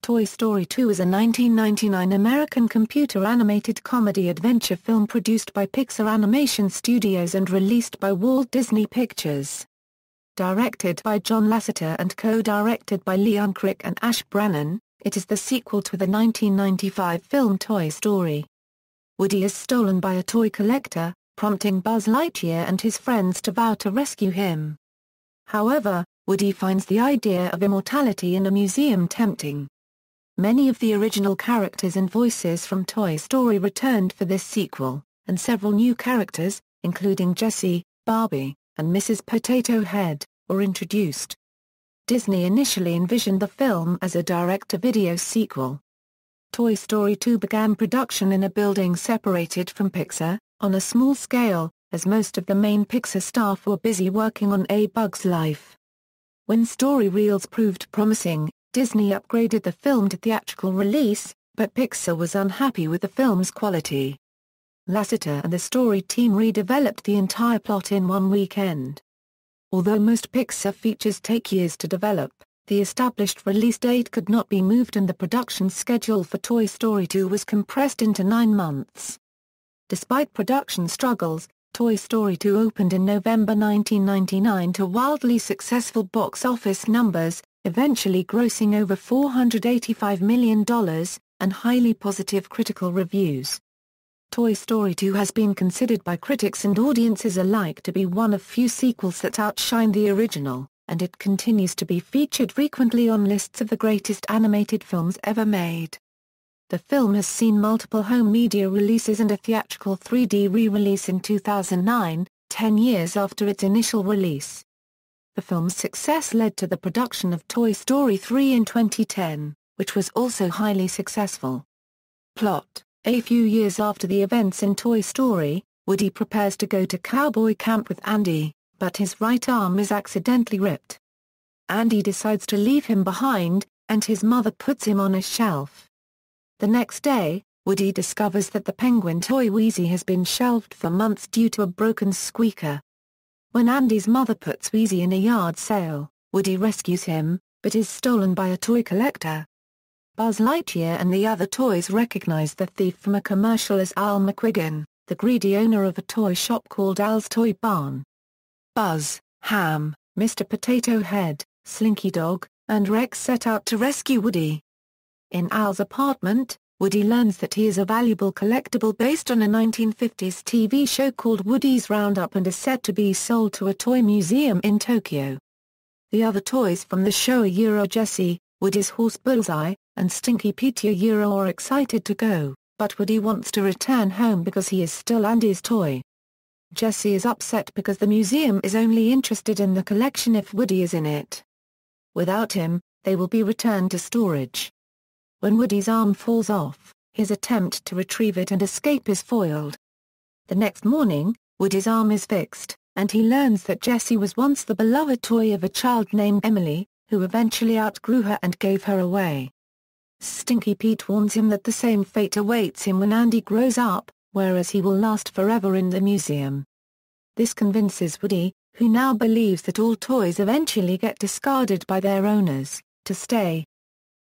Toy Story 2 is a 1999 American computer-animated comedy-adventure film produced by Pixar Animation Studios and released by Walt Disney Pictures. Directed by John Lasseter and co-directed by Unkrich and Brannon, it is the sequel to the 1995 film Toy Story. Woody is stolen by a toy collector, prompting Buzz Lightyear and his friends to vow to rescue him. However, Woody finds the idea of immortality in a museum tempting. Many of the original characters and voices from Toy Story returned for this sequel, and several new characters, including Jessie, Barbie, and Mrs. Potato Head, were introduced. Disney initially envisioned the film as a direct-to-video sequel. Toy Story 2 began production in a building separated from Pixar, on a small scale, as most of the main Pixar staff were busy working on A Bug's Life. When story reels proved promising, Disney upgraded the film to theatrical release, but Pixar was unhappy with the film's quality. Lasseter and the story team redeveloped the entire plot in one weekend. Although most Pixar features take years to develop, the established release date could not be moved and the production schedule for Toy Story 2 was compressed into 9 months. Despite production struggles, Toy Story 2 opened in November 1999 to wildly successful box office numbers, eventually grossing over $485 million, and highly positive critical reviews. Toy Story 2 has been considered by critics and audiences alike to be one of few sequels that outshine the original, and it continues to be featured frequently on lists of the greatest animated films ever made. The film has seen multiple home media releases and a theatrical 3D re-release in 2009, 10 years after its initial release. The film's success led to the production of Toy Story 3 in 2010, which was also highly successful. Plot: a few years after the events in Toy Story, Woody prepares to go to cowboy camp with Andy, but his right arm is accidentally ripped. Andy decides to leave him behind, and his mother puts him on a shelf. The next day, Woody discovers that the penguin toy Wheezy has been shelved for months due to a broken squeaker. When Andy's mother puts Wheezy in a yard sale, Woody rescues him, but is stolen by a toy collector. Buzz Lightyear and the other toys recognize the thief from a commercial as Al McQuiggan, the greedy owner of a toy shop called Al's Toy Barn. Buzz, Ham, Mr. Potato Head, Slinky Dog, and Rex set out to rescue Woody. In Al's apartment, Woody learns that he is a valuable collectible based on a 1950s TV show called Woody's Roundup and is said to be sold to a toy museum in Tokyo. The other toys from the show are Jessie, Woody's horse Bullseye, and Stinky Pete are excited to go, but Woody wants to return home because he is still Andy's toy. Jessie is upset because the museum is only interested in the collection if Woody is in it. Without him, they will be returned to storage. When Woody's arm falls off, his attempt to retrieve it and escape is foiled. The next morning, Woody's arm is fixed, and he learns that Jessie was once the beloved toy of a child named Emily, who eventually outgrew her and gave her away. Stinky Pete warns him that the same fate awaits him when Andy grows up, whereas he will last forever in the museum. This convinces Woody, who now believes that all toys eventually get discarded by their owners, to stay.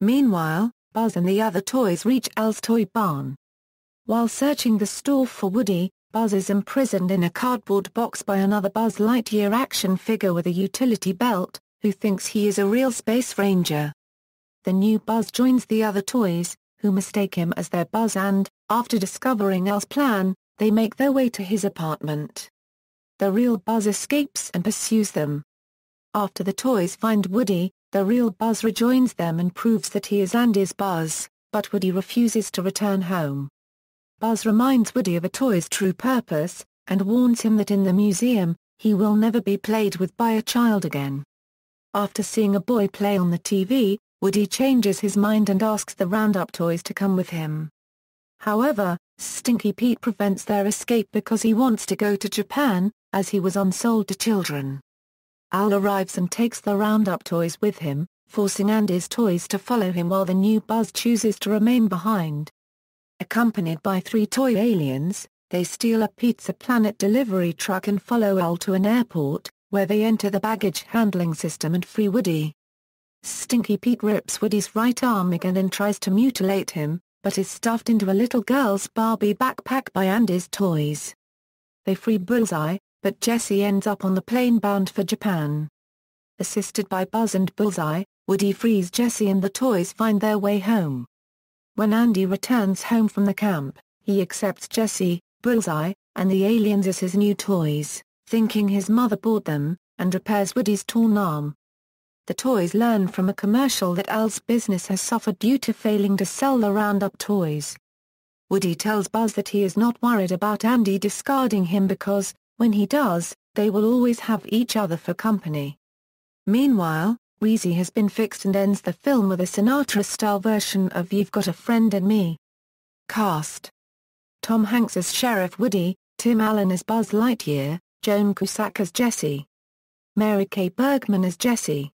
Meanwhile, Buzz and the other toys reach Al's Toy Barn. While searching the store for Woody, Buzz is imprisoned in a cardboard box by another Buzz Lightyear action figure with a utility belt, who thinks he is a real space ranger. The new Buzz joins the other toys, who mistake him as their Buzz and, after discovering Al's plan, they make their way to his apartment. The real Buzz escapes and pursues them. After the toys find Woody, the real Buzz rejoins them and proves that he is Andy's Buzz, but Woody refuses to return home. Buzz reminds Woody of a toy's true purpose, and warns him that in the museum, he will never be played with by a child again. After seeing a boy play on the TV, Woody changes his mind and asks the Roundup toys to come with him. However, Stinky Pete prevents their escape because he wants to go to Japan, as he was unsold to children. Al arrives and takes the Roundup toys with him, forcing Andy's toys to follow him while the new Buzz chooses to remain behind. Accompanied by 3 toy aliens, they steal a Pizza Planet delivery truck and follow Al to an airport, where they enter the baggage handling system and free Woody. Stinky Pete rips Woody's right arm again and tries to mutilate him, but is stuffed into a little girl's Barbie backpack by Andy's toys. They free Bullseye, but Jessie ends up on the plane bound for Japan. Assisted by Buzz and Bullseye, Woody frees Jessie and the toys find their way home. When Andy returns home from the camp, he accepts Jessie, Bullseye, and the aliens as his new toys, thinking his mother bought them, and repairs Woody's torn arm. The toys learn from a commercial that Al's business has suffered due to failing to sell the Roundup toys. Woody tells Buzz that he is not worried about Andy discarding him because, when he does, they will always have each other for company. Meanwhile, Wheezy has been fixed and ends the film with a Sinatra-style version of You've Got a Friend in Me. Cast: Tom Hanks as Sheriff Woody, Tim Allen as Buzz Lightyear, Joan Cusack as Jessie, Mary Kay Bergman as Jessie,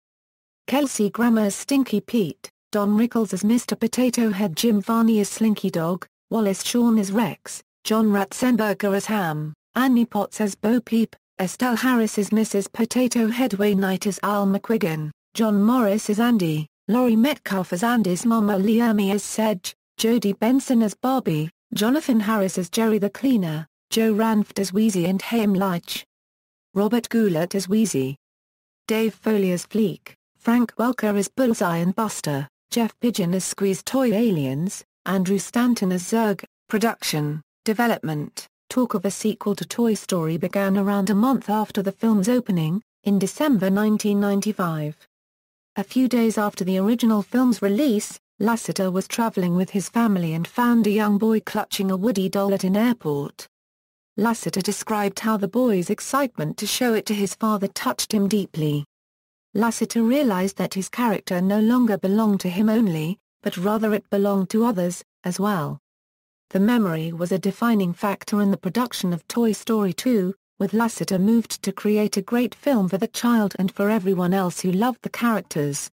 Kelsey Grammer as Stinky Pete, Don Rickles as Mr. Potato Head, Jim Varney as Slinky Dog, Wallace Shawn as Rex, John Ratzenberger as Ham, Annie Potts as Bo Peep, Estelle Harris as Mrs. Potato Head, Wayne Knight as Al McQuiggan, John Morris as Andy, Laurie Metcalf as Andy's Mama, Lee Ermey as Sedge, Jodi Benson as Barbie, Jonathan Harris as Jerry the Cleaner, Joe Ranft as Wheezy and Haim Leitch, Robert Goulart as Wheezy, Dave Foley as Fleek, Frank Welker as Bullseye and Buster, Jeff Pigeon as Squeeze Toy Aliens, Andrew Stanton as Zurg. Production, development. Talk of a sequel to Toy Story began around a month after the film's opening, in December 1995. A few days after the original film's release, Lasseter was traveling with his family and found a young boy clutching a Woody doll at an airport. Lasseter described how the boy's excitement to show it to his father touched him deeply. Lasseter realized that his character no longer belonged to him only, but rather it belonged to others, as well. The memory was a defining factor in the production of Toy Story 2, with Lasseter moved to create a great film for the child and for everyone else who loved the characters.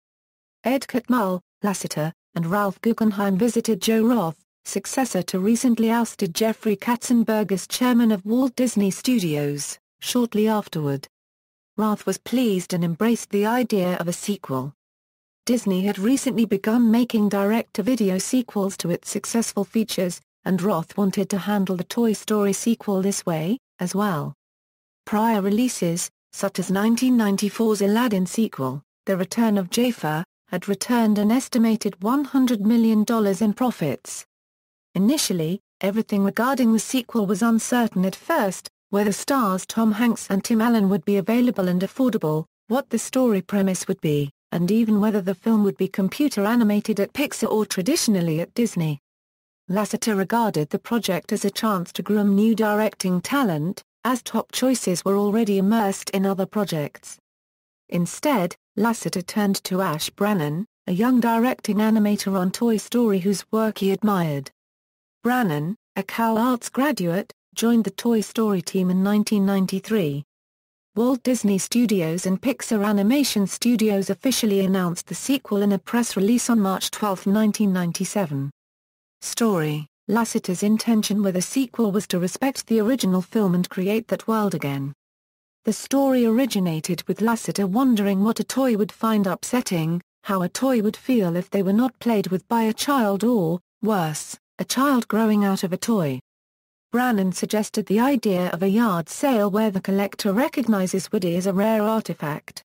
Ed Catmull, Lasseter, and Ralph Guggenheim visited Joe Roth, successor to recently ousted Jeffrey Katzenberg as chairman of Walt Disney Studios, shortly afterward. Roth was pleased and embraced the idea of a sequel. Disney had recently begun making direct-to-video sequels to its successful features, and Roth wanted to handle the Toy Story sequel this way, as well. Prior releases, such as 1994's Aladdin sequel, The Return of Jafar, had returned an estimated $100 million in profits. Initially, everything regarding the sequel was uncertain at first, whether stars Tom Hanks and Tim Allen would be available and affordable, what the story premise would be, and even whether the film would be computer animated at Pixar or traditionally at Disney. Lasseter regarded the project as a chance to groom new directing talent, as top choices were already immersed in other projects. Instead, Lasseter turned to Ash Brannon, a young directing animator on Toy Story whose work he admired. Brannon, a Cal Arts graduate, joined the Toy Story team in 1993. Walt Disney Studios and Pixar Animation Studios officially announced the sequel in a press release on March 12, 1997. Story: Lasseter's intention with a sequel was to respect the original film and create that world again. The story originated with Lasseter wondering what a toy would find upsetting, how a toy would feel if they were not played with by a child or, worse, a child growing out of a toy. Brannon suggested the idea of a yard sale where the collector recognizes Woody as a rare artifact.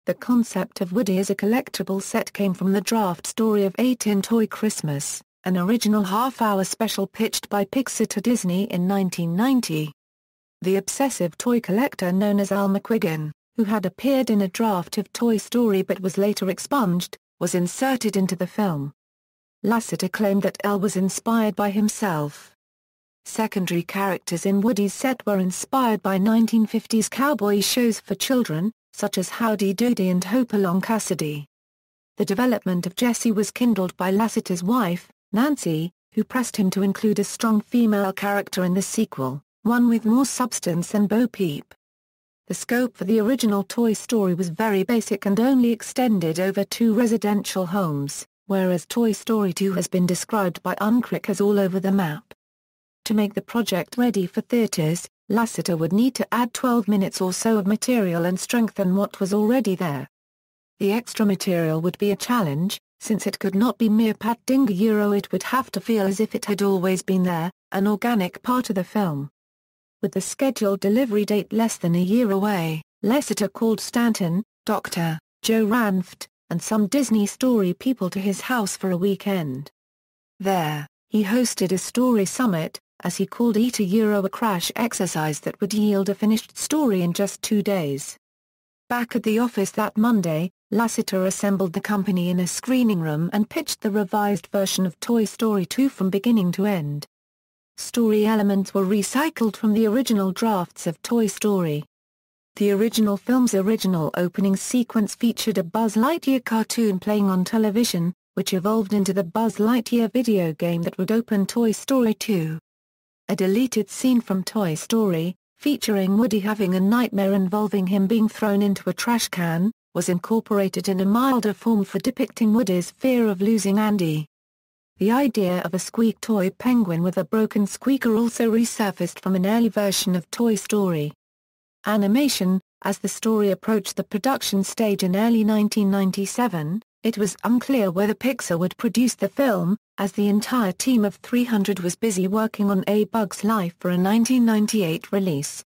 The concept of Woody as a collectible set came from the draft story of A Tin Toy Christmas, an original half-hour special pitched by Pixar to Disney in 1990. The obsessive toy collector known as Al McQuiggan, who had appeared in a draft of Toy Story but was later expunged, was inserted into the film. Lasseter claimed that Al was inspired by himself. Secondary characters in Woody's set were inspired by 1950s cowboy shows for children, such as Howdy Doody and Hopalong Cassidy. The development of Jessie was kindled by Lasseter's wife, Nancy, who pressed him to include a strong female character in the sequel, one with more substance than Bo Peep. The scope for the original Toy Story was very basic and only extended over 2 residential homes, whereas Toy Story 2 has been described by Unkrich as all over the map. To make the project ready for theaters, Lasseter would need to add 12 minutes or so of material and strengthen what was already there. The extra material would be a challenge, since it could not be mere padding. It would have to feel as if it had always been there, an organic part of the film. With the scheduled delivery date less than a year away, Lasseter called Stanton, Dr. Joe Ranft, and some Disney Story people to his house for a weekend. There, he hosted a story summit, as he called it, a crash exercise that would yield a finished story in just 2 days. Back at the office that Monday, Lasseter assembled the company in a screening room and pitched the revised version of Toy Story 2 from beginning to end. Story elements were recycled from the original drafts of Toy Story. The original film's original opening sequence featured a Buzz Lightyear cartoon playing on television, which evolved into the Buzz Lightyear video game that would open Toy Story 2. A deleted scene from Toy Story, featuring Woody having a nightmare involving him being thrown into a trash can, was incorporated in a milder form for depicting Woody's fear of losing Andy. The idea of a squeak toy penguin with a broken squeaker also resurfaced from an early version of Toy Story. Animation. As the story approached the production stage in early 1997, it was unclear whether Pixar would produce the film, as the entire team of 300 was busy working on A Bug's Life for a 1998 release.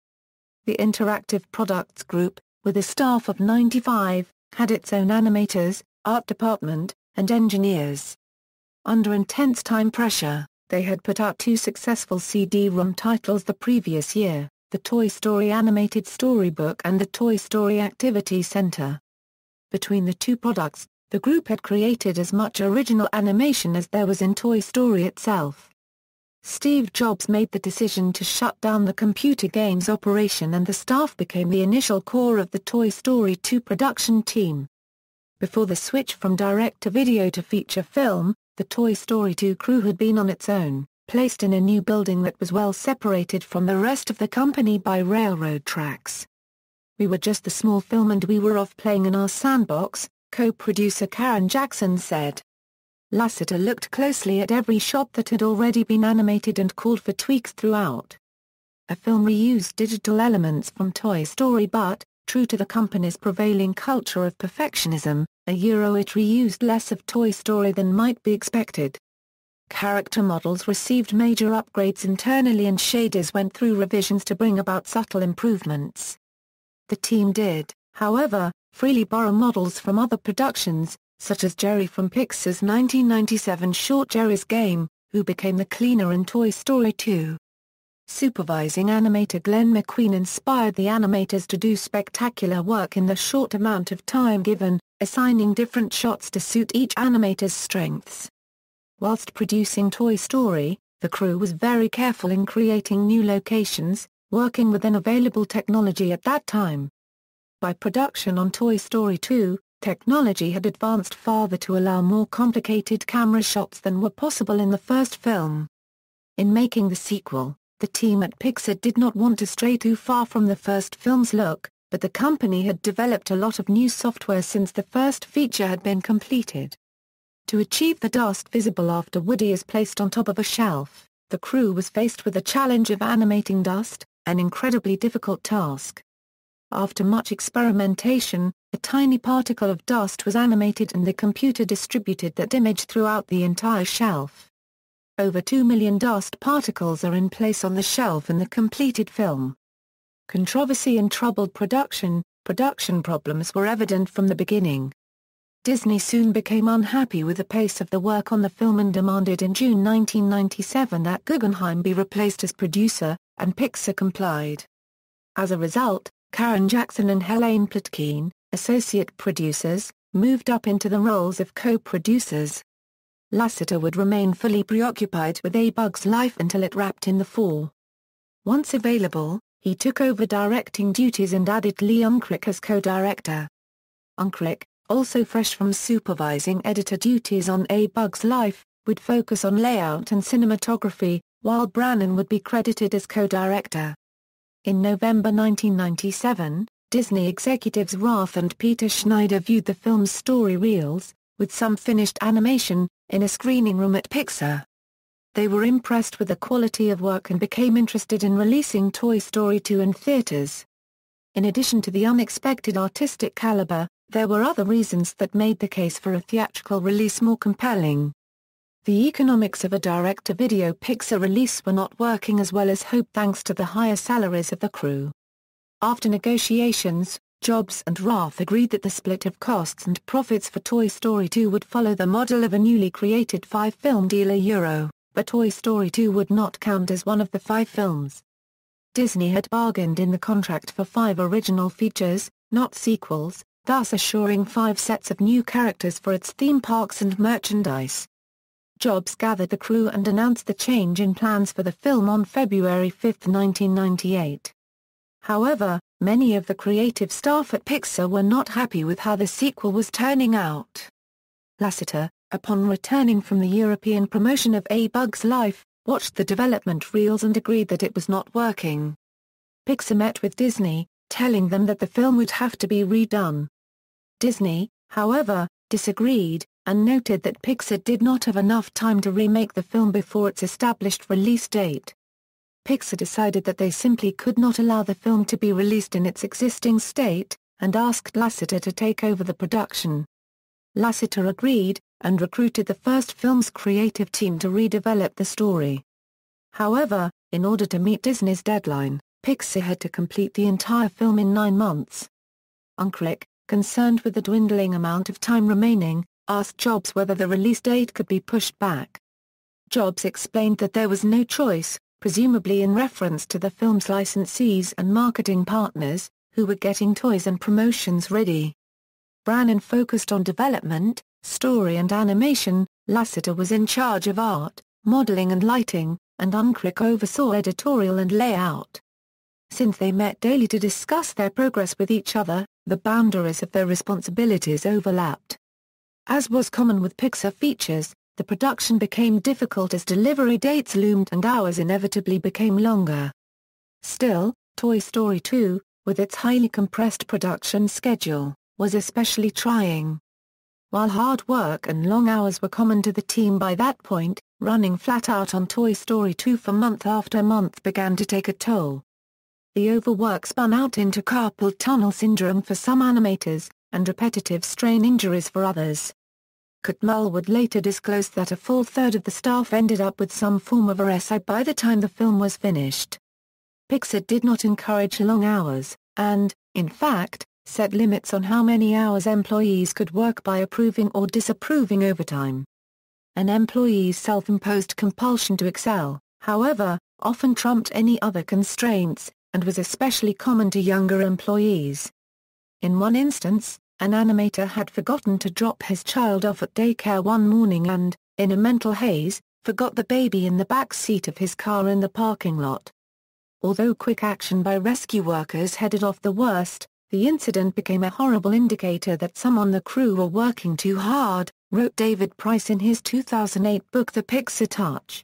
The Interactive Products Group, with a staff of 95, had its own animators, art department, and engineers. Under intense time pressure, they had put out 2 successful CD-ROM titles the previous year, the Toy Story Animated Storybook and the Toy Story Activity Center. Between the 2 products, the group had created as much original animation as there was in Toy Story itself. Steve Jobs made the decision to shut down the computer games operation, and the staff became the initial core of the Toy Story 2 production team. Before the switch from direct-to-video to feature film, the Toy Story 2 crew had been on its own, placed in a new building that was well separated from the rest of the company by railroad tracks. "We were just a small film and we were off playing in our sandbox," co-producer Karen Jackson said. Lasseter looked closely at every shot that had already been animated and called for tweaks throughout. A film reused digital elements from Toy Story but, true to the company's prevailing culture of perfectionism, it reused less of Toy Story than might be expected. Character models received major upgrades internally and shaders went through revisions to bring about subtle improvements. The team did, however, freely borrow models from other productions, such as Jerry from Pixar's 1997 short Jerry's Game, who became the cleaner in Toy Story 2. Supervising animator Glenn McQueen inspired the animators to do spectacular work in the short amount of time given, assigning different shots to suit each animator's strengths. Whilst producing Toy Story, the crew was very careful in creating new locations, working within available technology at that time. By production on Toy Story 2, technology had advanced farther to allow more complicated camera shots than were possible in the first film. In making the sequel, the team at Pixar did not want to stray too far from the first film's look, but the company had developed a lot of new software since the first feature had been completed. To achieve the dust visible after Woody is placed on top of a shelf, the crew was faced with the challenge of animating dust, an incredibly difficult task. After much experimentation, a tiny particle of dust was animated and the computer distributed that image throughout the entire shelf. Over 2 million dust particles are in place on the shelf in the completed film. Controversy and troubled production problems were evident from the beginning. Disney soon became unhappy with the pace of the work on the film and demanded in June 1997 that Guggenheim be replaced as producer, and Pixar complied. As a result, Karen Jackson and Helene Plotkin, associate producers, moved up into the roles of co-producers. Lasseter would remain fully preoccupied with A Bug's Life until it wrapped in the fall. Once available, he took over directing duties and added Lee Unkrich as co-director. Unkrich, also fresh from supervising editor duties on A Bug's Life, would focus on layout and cinematography, while Brannon would be credited as co-director. In November 1997, Disney executives Rath and Peter Schneider viewed the film's story reels, with some finished animation, in a screening room at Pixar. They were impressed with the quality of work and became interested in releasing Toy Story 2 in theaters. In addition to the unexpected artistic caliber, there were other reasons that made the case for a theatrical release more compelling. The economics of a direct-to-video Pixar release were not working as well as hoped thanks to the higher salaries of the crew. After negotiations, Jobs and Rath agreed that the split of costs and profits for Toy Story 2 would follow the model of a newly created 5-film deal, but Toy Story 2 would not count as one of the 5 films. Disney had bargained in the contract for 5 original features, not sequels, thus assuring 5 sets of new characters for its theme parks and merchandise. Jobs gathered the crew and announced the change in plans for the film on February 5, 1998. However, many of the creative staff at Pixar were not happy with how the sequel was turning out. Lasseter, upon returning from the European promotion of A Bug's Life, watched the development reels and agreed that it was not working. Pixar met with Disney, telling them that the film would have to be redone. Disney, however, disagreed, and noted that Pixar did not have enough time to remake the film before its established release date. Pixar decided that they simply could not allow the film to be released in its existing state, and asked Lasseter to take over the production. Lasseter agreed, and recruited the first film's creative team to redevelop the story. However, in order to meet Disney's deadline, Pixar had to complete the entire film in 9 months. Unkrich, concerned with the dwindling amount of time remaining, asked Jobs whether the release date could be pushed back. Jobs explained that there was no choice, presumably in reference to the film's licensees and marketing partners, who were getting toys and promotions ready. Brannon focused on development, story and animation, Lasseter was in charge of art, modeling and lighting, and Unkrich oversaw editorial and layout. Since they met daily to discuss their progress with each other, the boundaries of their responsibilities overlapped. As was common with Pixar features, the production became difficult as delivery dates loomed and hours inevitably became longer. Still, Toy Story 2, with its highly compressed production schedule, was especially trying. While hard work and long hours were common to the team by that point, running flat out on Toy Story 2 for month after month began to take a toll. The overwork spun out into carpal tunnel syndrome for some animators, and repetitive strain injuries for others. Cotmel would later disclose that a full third of the staff ended up with some form of RSI by the time the film was finished. Pixar did not encourage long hours, and, in fact, set limits on how many hours employees could work by approving or disapproving overtime. An employee's self-imposed compulsion to excel, however, often trumped any other constraints, and was especially common to younger employees. In one instance, an animator had forgotten to drop his child off at daycare one morning and, in a mental haze, forgot the baby in the back seat of his car in the parking lot. Although quick action by rescue workers headed off the worst, the incident became a horrible indicator that some on the crew were working too hard, wrote David Price in his 2008 book The Pixar Touch.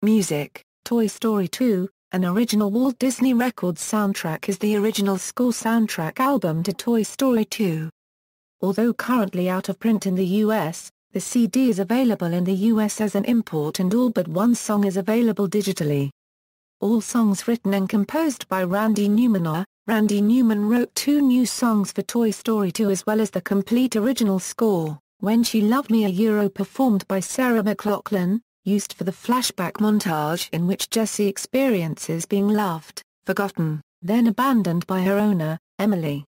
Music, Toy Story 2, an original Walt Disney Records soundtrack is the original score soundtrack album to Toy Story 2. Although currently out of print in the US, the CD is available in the US as an import and all but one song is available digitally. All songs written and composed by Randy Newman. Randy Newman wrote 2 new songs for Toy Story 2 as well as the complete original score, When She Loved Me performed by Sarah McLachlan, used for the flashback montage in which Jessie experiences being loved, forgotten, then abandoned by her owner, Emily.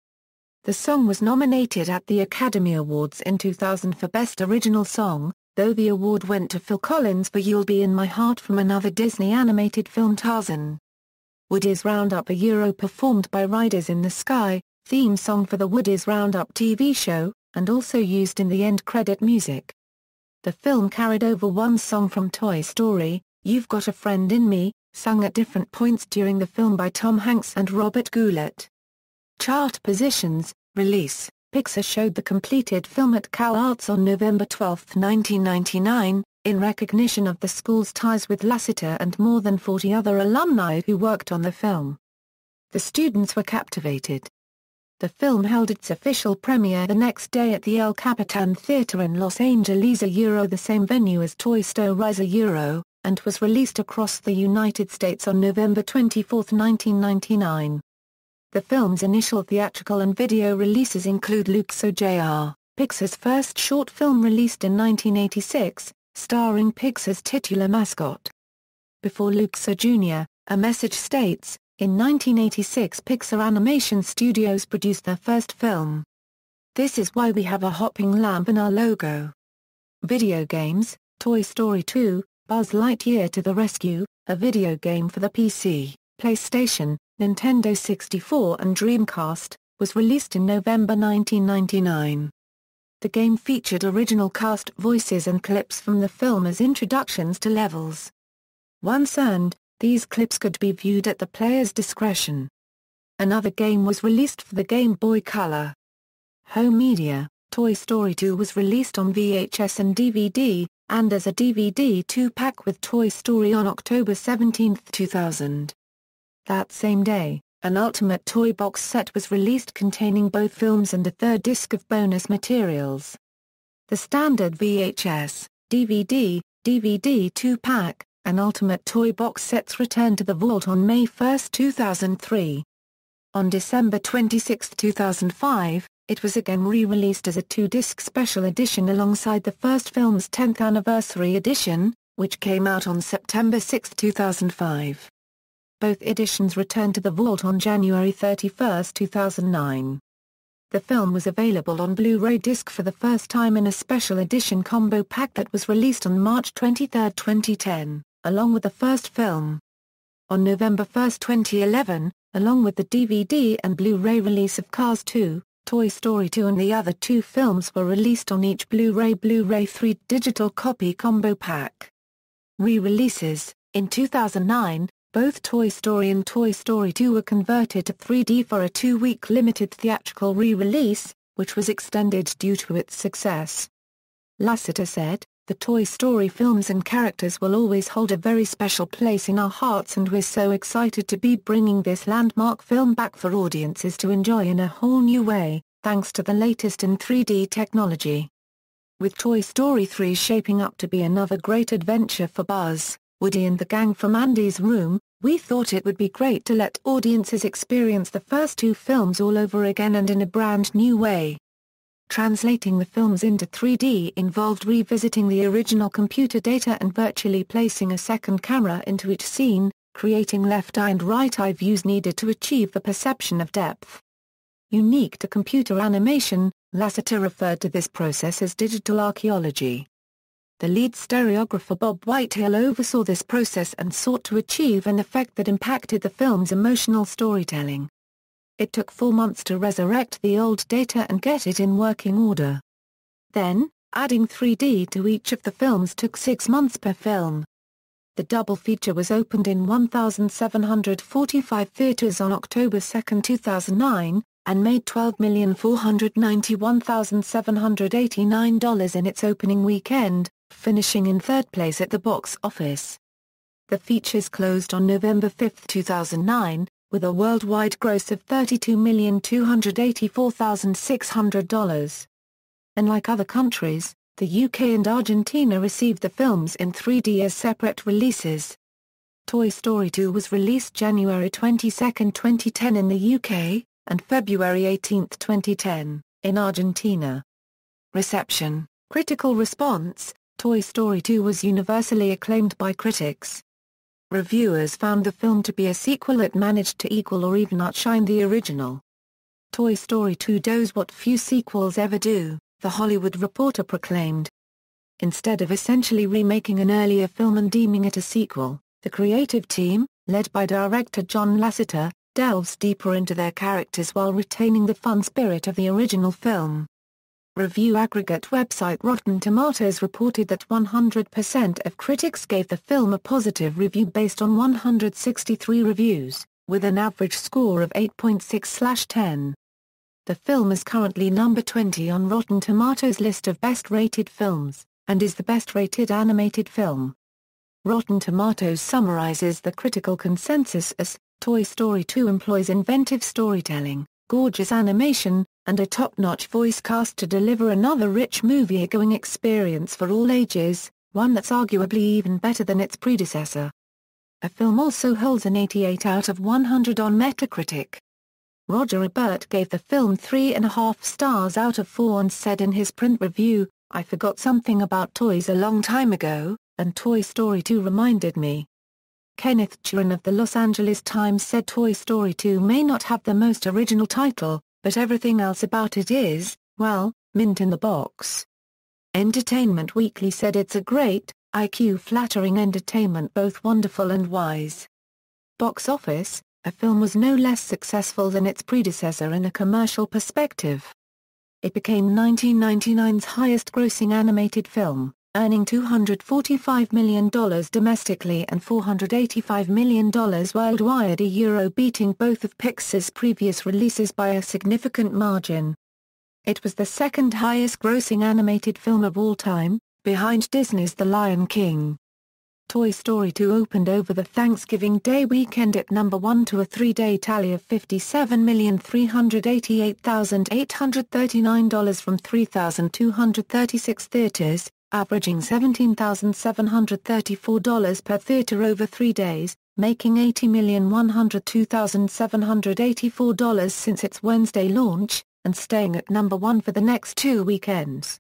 The song was nominated at the Academy Awards in 2000 for Best Original Song, though the award went to Phil Collins for You'll Be in My Heart from another Disney animated film Tarzan. Woody's Roundup performed by Riders in the Sky, theme song for the Woody's Roundup TV show, and also used in the end credit music. The film carried over one song from Toy Story, You've Got a Friend in Me, sung at different points during the film by Tom Hanks and Robert Goulet. Chart positions, release, Pixar showed the completed film at Cal Arts on November 12, 1999, in recognition of the school's ties with Lasseter and more than 40 other alumni who worked on the film. The students were captivated. The film held its official premiere the next day at the El Capitan Theatre in Los Angeles, the same venue as Toy Story, and was released across the United States on November 24, 1999. The film's initial theatrical and video releases include Luxo Jr., Pixar's first short film released in 1986, starring Pixar's titular mascot. Before Luxo Jr., a message states, in 1986 Pixar Animation Studios produced their first film. This is why we have a hopping lamp in our logo. Video games, Toy Story 2, Buzz Lightyear to the Rescue, a video game for the PC, PlayStation, Nintendo 64 and Dreamcast, was released in November 1999. The game featured original cast voices and clips from the film as introductions to levels. Once earned, these clips could be viewed at the player's discretion. Another game was released for the Game Boy Color. Home media, Toy Story 2 was released on VHS and DVD, and as a DVD 2-pack with Toy Story on October 17, 2000. That same day, an Ultimate Toy box set was released containing both films and a third disc of bonus materials. The standard VHS, DVD, DVD 2-pack, and Ultimate Toy box sets returned to the vault on May 1, 2003. On December 26, 2005, it was again re-released as a 2-disc special edition alongside the first film's 10th anniversary edition, which came out on September 6, 2005. Both editions returned to the vault on January 31, 2009. The film was available on Blu-ray disc for the first time in a special edition combo pack that was released on March 23, 2010, along with the first film. On November 1, 2011, along with the DVD and Blu-ray release of Cars 2, Toy Story 2 and the other 2 films were released on each Blu-ray 3 digital copy combo pack. Re-releases, in 2009, both Toy Story and Toy Story 2 were converted to 3D for a 2-week limited theatrical re-release, which was extended due to its success. Lasseter said, "The Toy Story films and characters will always hold a very special place in our hearts, and we're so excited to be bringing this landmark film back for audiences to enjoy in a whole new way, thanks to the latest in 3D technology." With Toy Story 3 shaping up to be another great adventure for Buzz, Woody and the gang from Andy's Room, we thought it would be great to let audiences experience the first 2 films all over again and in a brand new way. Translating the films into 3D involved revisiting the original computer data and virtually placing a second camera into each scene, creating left eye and right eye views needed to achieve the perception of depth. Unique to computer animation, Lasseter referred to this process as digital archaeology. The lead stereographer Bob Whitehill oversaw this process and sought to achieve an effect that impacted the film's emotional storytelling. It took 4 months to resurrect the old data and get it in working order. Then, adding 3D to each of the films took 6 months per film. The double feature was opened in 1,745 theaters on October 2, 2009, and made $12,491,789 in its opening weekend, finishing in third place at the box office. The features closed on November 5, 2009, with a worldwide gross of $32,284,600. Unlike other countries, the UK and Argentina received the films in 3D as separate releases. Toy Story 2 was released January 22, 2010 in the UK, and February 18, 2010, in Argentina. Reception. Critical response. Toy Story 2 was universally acclaimed by critics. Reviewers found the film to be a sequel that managed to equal or even outshine the original. Toy Story 2 does what few sequels ever do, The Hollywood Reporter proclaimed. Instead of essentially remaking an earlier film and deeming it a sequel, the creative team, led by director John Lasseter, delves deeper into their characters while retaining the fun spirit of the original film. Review aggregate website Rotten Tomatoes reported that 100% of critics gave the film a positive review based on 163 reviews, with an average score of 8.6/10. The film is currently number 20 on Rotten Tomatoes' list of best-rated films, and is the best-rated animated film. Rotten Tomatoes summarizes the critical consensus as, Toy Story 2 employs inventive storytelling, gorgeous animation, and a top-notch voice cast to deliver another rich movie-going experience for all ages, one that's arguably even better than its predecessor. The film also holds an 88 out of 100 on Metacritic. Roger Ebert gave the film 3.5 stars out of 4 and said in his print review, "I forgot something about toys a long time ago, and Toy Story 2 reminded me." Kenneth Turan of the Los Angeles Times said Toy Story 2 may not have the most original title, but everything else about it is, well, mint in the box. Entertainment Weekly said it's a great, IQ-flattering entertainment, both wonderful and wise. Box office, a film was no less successful than its predecessor in a commercial perspective. It became 1999's highest-grossing animated film, earning $245 million domestically and $485 million worldwide, beating both of Pixar's previous releases by a significant margin. It was the second highest-grossing animated film of all time, behind Disney's The Lion King. Toy Story 2 opened over the Thanksgiving Day weekend at number 1 to a 3-day tally of $57,388,839 from 3,236 theaters, averaging $17,734 per theater over 3 days, making $80,102,784 since its Wednesday launch, and staying at number 1 for the next 2 weekends.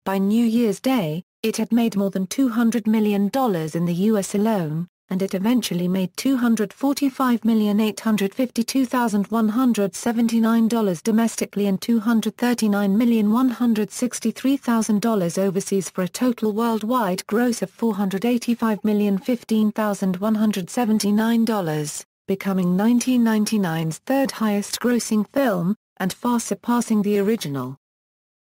By New Year's Day, it had made more than $200 million in the U.S. alone, and it eventually made $245,852,179 domestically and $239,163,000 overseas for a total worldwide gross of $485,015,179, becoming 1999's third highest-grossing film, and far surpassing the original.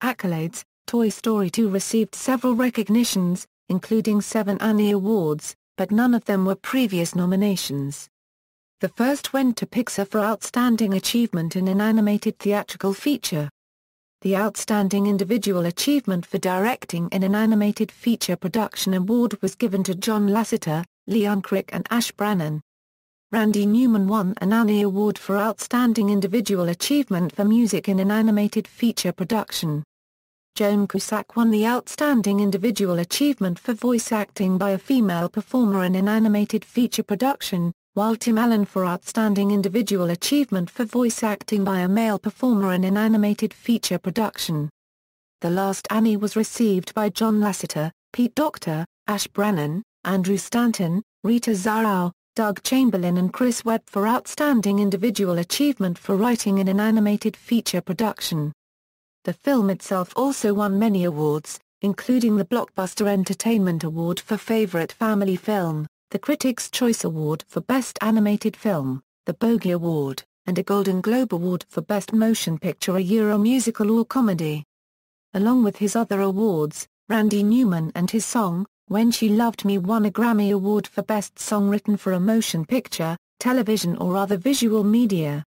Accolades: Toy Story 2 received several recognitions, including 7 Annie Awards, but none of them were previous nominations. The first went to Pixar for Outstanding Achievement in an Animated Theatrical Feature. The Outstanding Individual Achievement for Directing in an Animated Feature Production Award was given to John Lasseter, Lee Unkrich and Ash Brannon. Randy Newman won an Annie Award for Outstanding Individual Achievement for Music in an Animated Feature Production. Joan Cusack won the Outstanding Individual Achievement for Voice Acting by a Female Performer in an Animated Feature Production, while Tim Allen for Outstanding Individual Achievement for Voice Acting by a Male Performer in an Animated Feature Production. The last Annie was received by John Lasseter, Pete Docter, Ash Brannon, Andrew Stanton, Rita Zahau, Doug Chamberlain and Chris Webb for Outstanding Individual Achievement for Writing in an Animated Feature Production. The film itself also won many awards, including the Blockbuster Entertainment Award for Favorite Family Film, the Critics' Choice Award for Best Animated Film, the Bogey Award, and a Golden Globe Award for Best Motion Picture, a Musical or Comedy. Along with his other awards, Randy Newman and his song, When She Loved Me, won a Grammy Award for Best Song Written for a Motion Picture, Television or Other Visual Media.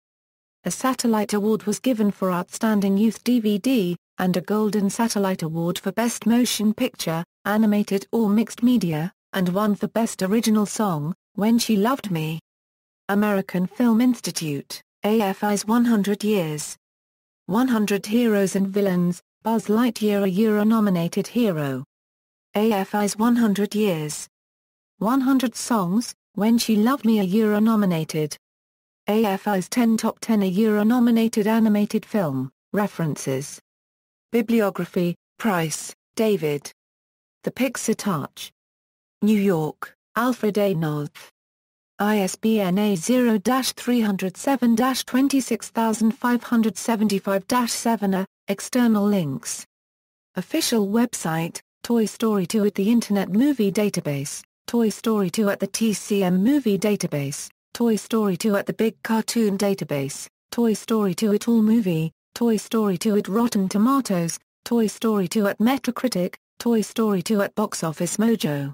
A Satellite Award was given for Outstanding Youth DVD, and a Golden Satellite Award for Best Motion Picture, Animated or Mixed Media, and one for Best Original Song, When She Loved Me. American Film Institute, AFI's 100 Years. 100 Heroes and Villains, Buzz Lightyear, a Euro-nominated hero. AFI's 100 Years. 100 Songs, When She Loved Me, a Euro-nominated. AFI's 10 Top 10, a Euro-nominated animated film. References. Bibliography: Price, David. The Pixar Touch. New York, Alfred A. Knopf. ISBN A0-307-26575-7. External links. Official website, Toy Story 2 at the Internet Movie Database, Toy Story 2 at the TCM Movie Database, Toy Story 2 at the Big Cartoon Database, Toy Story 2 at AllMovie, Toy Story 2 at Rotten Tomatoes, Toy Story 2 at Metacritic, Toy Story 2 at Box Office Mojo.